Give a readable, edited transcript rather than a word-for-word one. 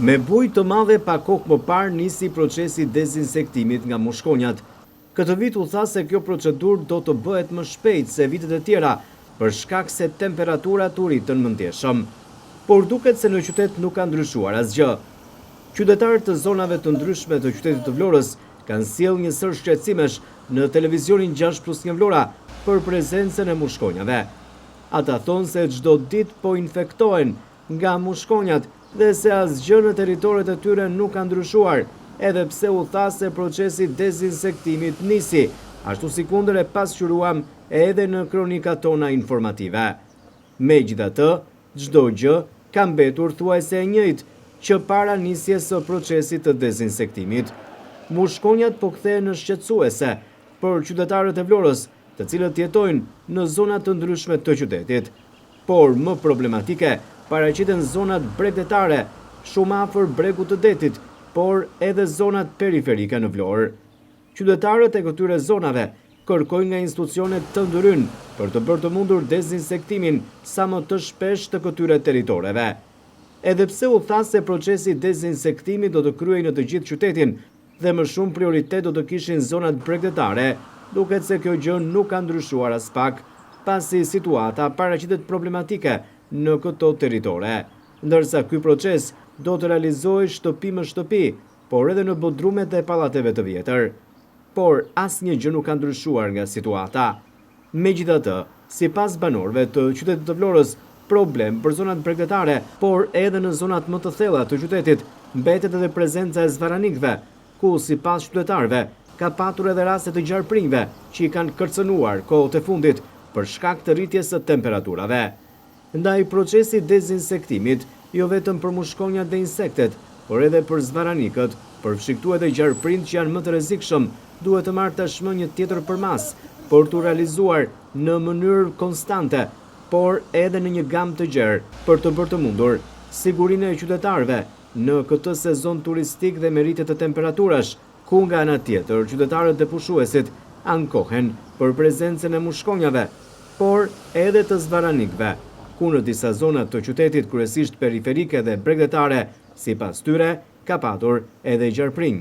Me bujë të madhe pa kohë më parë nisi procesi dezinsektimit nga mushkonjat. Këtë vit u tha se kjo procedurë do të bëhet më shpejt se vitet e tjera, për shkak se temperaturat u rritën më ndjeshëm. Por duket se në qytet nuk ka ndryshuar asgjë. Qytetarët të zonave të ndryshme të qytetit të Vlorës kanë sjellë një sër shqetësimesh në televizionin 6+1 Vlora për prezencën e mushkonjave. Ata thonë se çdo ditë po infektohen nga mushkonjat dhe se asgjë në territoret e tyre nuk ka ndryshuar, edhe pse u tha se procesi dezinsektimit nisi, ashtu si kundër e pasqyruam edhe në kronikat tona informative. Megjithatë, çdo gjë ka mbetur thuajse e njëjtë që para nisjes së procesit të dezinsektimit. Mushkonjat po kthehen në shqetësuese për qytetarët e Vlorës, të cilët jetojnë në zona të ndryshme të qytetit. Por më problematike paraqiten zonat bregdetare, shumë afër bregut të detit, por edhe zonat periferike në Vlorë. Qytetarët e këtyre zonave kërkojnë nga institucionet të ndrynë për të bërë të mundur dezinsektimin sa më të shpesh të këtyre territoreve. Edhe pse u tha se procesi dezinsektimit do të kryej në të gjithë qytetin dhe më shumë prioritet do të kishin zonat bregdetare, duket se kjo gjë nuk ka ndryshuar as pak, pasi situata paraqitet problematike në këto territore, ndërsa ky proces do të realizohej shtëpi më shtëpi, por edhe në bodrumet e pallateve të vjetër. Por asnjë gjë nuk ka ndryshuar nga situata. Megjithatë, sipas banorëve të qytetit të Vlorës, problem për zonat bregdetare, por edhe në zonat më të thella të qytetit, mbetet edhe prezenca e zvaranikëve, ku sipas qytetarëve ka patur edhe raste të gjarprinjve që i kanë kërcënuar kohët e fundit për shkak të rritjes së temperaturave. Ndaj procesi dezinsektimit, jo vetëm për mushkonjat dhe insektet, por edhe për zvaranikët, përfshiktu edhe gjarprinjt që janë më të rrezikshëm, duhet të marrë tashmë një tjetër përmas, por të realizuar në mënyrë konstante, por edhe në një gamë të gjerë, për të bërë të mundur sigurinë e qytetarëve në këtë sezon turistik dhe me rritje të temperaturash, ku nga ana tjetër qytetarët dhe pushuesit ankohen për prezencën e mushkonjave, por edhe të zvaranikëve, ku në disa zonat të qytetit kryesisht periferike dhe bregdetare, sipas tyre, ka patur edhe gjarprinj.